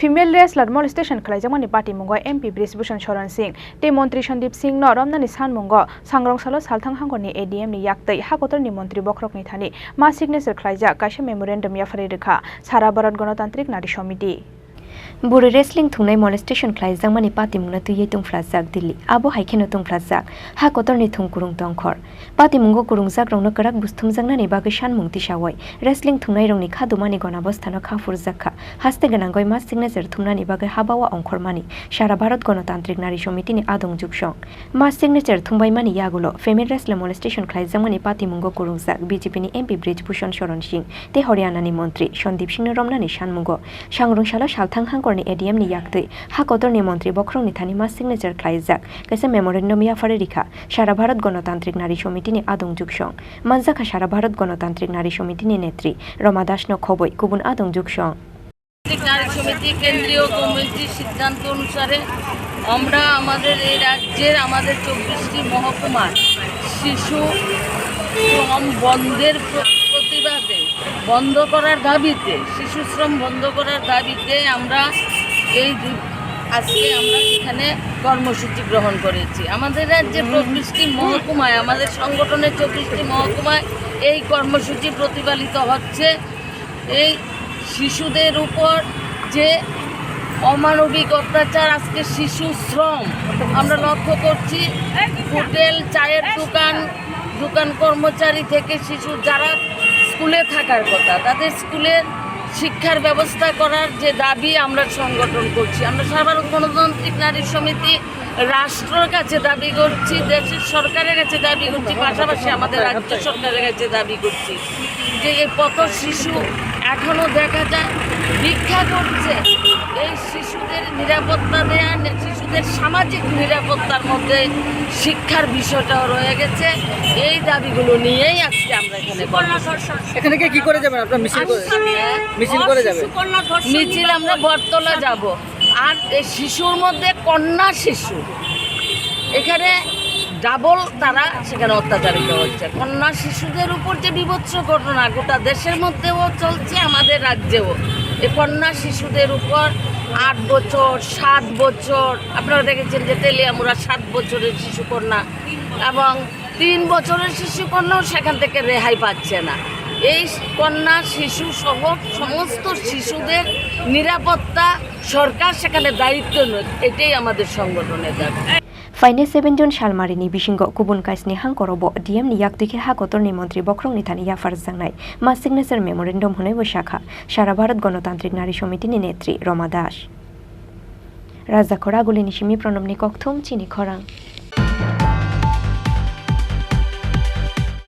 Female wrestler molestation খালাইজামানি party মুঙ্গ MP Brij Bhushan Sharan তে মন্ত্রী সন্দীপ সিং ন রমনানি সানমুঙ্গ सांग्रंसालो सालथां हांगरनि एडीएम नि याक्तै हाकोतरनि मन्त्री बख्रकनि थानि मा सिगनेचार खालायजा काइसे मेमोरेन्डाम याफारि रेखा सारा भारत गणतान्त्रिक नारी समिति बुरै रेसलिं थुंनाय मलेस्टेशन खालायजामानि पार्टी मुंगना तुयै तुंफ्लाजाक दिल्ली आबो हाइखेनो तुंफ्लाजाक हाकोतरनि थुंकुरुं तंखर पार्टी मुंगो कुरुंजाक रंनो कराक बुस्थुमजांनानि बागै सानमुं तिसावै रेसलिं थुंनाय रंनि खादुमानि गनाबस्थानो खाफुरजाखा हास्ते गोनांगै मा सिगनेचार थुंनानि बागै हाबावा अंखरमानि सारा भारत गणतान्त्रिक नारी समितिनि आदं जुगसं मा सिगनेचार थुंबायमानि यागुलो फेमिल रेसलिं मलेस्टेशन खालायजामानि पार्टी मुंगो कुरुंजाक बीजेपीनि एमपि ब्रिजभूषण शरण सिंह ते हरियाणानि मन्त्री सन्दीप सिंह रमनानि सानमुंगो सांग्रंसालो सालथां हांगरनि एडीएम नि याक्तै हाकोतरनि मन्त्री बख्रकनि थानि मा सिगनेचार खालायजाक काइसे मेमोरेन्डाम याफारि रेखा सारा भारत गणतान्त्रिक नारी समितिनि आदं जुगसं मानजाखा सारा भारत गणतान्त्रिक नारी समितिनि नेत्री रमा दासनो खबै गुबुन आदं जुगसं नारी समिति केंद्रीय कमिटिर सिद्धांत अनुसारे আমরা আমাদের এই রাজ্যের আমাদের 24টি মহকুমার শিশু শ্রম বন্ধের প্রতিবাদে বন্ধ করার দাবিতে শিশু শ্রম বন্ধ করার দাবিতে আমরা আজকে আমরা এখানে কর্মসূচি গ্রহণ করেছি। আমাদের রাজ্যে 24টি মহকুমায় আমাদের সংগঠনের 24টি মহকুমায় এই কর্মসূচি প্রতিপালিত হচ্ছে। এই শিশুদের উপর যে অমানবিক অত্যাচার, আজকে শিশু শ্রম আমরা লক্ষ্য করছি। হোটেল, চায়ের দোকান কর্মচারী থেকে শিশু যারা স্কুলে থাকার কথা তাদের স্কুলের শিক্ষার ব্যবস্থা করার যে দাবি আমরা সংগঠন করছি। আমরা সারা ভারত গণতান্ত্রিক নারী সমিতি রাষ্ট্রের কাছে দাবি করছি, দেশের সরকারের কাছে দাবি করছি, পাশাপাশি আমাদের রাজ্য সরকারের কাছে দাবি করছি যে এই পথ শিশু এখনও দেখা যায় ভিক্ষা করছে। এই শিশুদের নিরাপত্তা দেয়া, শিশুদের সামাজিক নিরাপত্তার মধ্যে শিক্ষার বিষয়টাও রয়ে গেছে। এই দাবিগুলো নিয়েই আজকে আমরা এখানে কি করে যাবেন আপনারা? মিছিল করে যাবেন? মিছিল আমরা বটতলা যাব। আর এই শিশুর মধ্যে কন্যা শিশু এখানে ডাবল তারা সেখানে অত্যাচারিত হচ্ছে। কন্যা শিশুদের উপর যে বিভৎস ঘটনা গোটা দেশের মধ্যেও চলছে, আমাদের রাজ্যেও এই কন্যা শিশুদের উপর 8 বছর 7 বছর আপনারা দেখেছেন যে তেলিয়ামুড়া 7 বছরের শিশু কন্যা এবং 3 বছরের শিশু কন্যাও সেখান থেকে রেহাই পাচ্ছে না। এই কন্যা শিশু সহ সমস্ত শিশুদের নিরাপত্তা সরকার সেখানে দায়িত্ব নেয়, এটাই আমাদের সংগঠনের দাবি। फाइने 7 जन सालमारिनि बिसिंग गुबुन काइसनि हांकरब डीएम नि याक्तैखे हाकोतरनि मन्त्री बख्रकनि थानि याफार जांनाय मा सिगनेचार मेमोरेन्डाम होनाय शाखा सारा भारत गणतान्त्रिक नारी समितिनि नेत्री रमा दास राजा खरागुलिनि सिमी प्रणबनि कक्थुम चिनि खरां।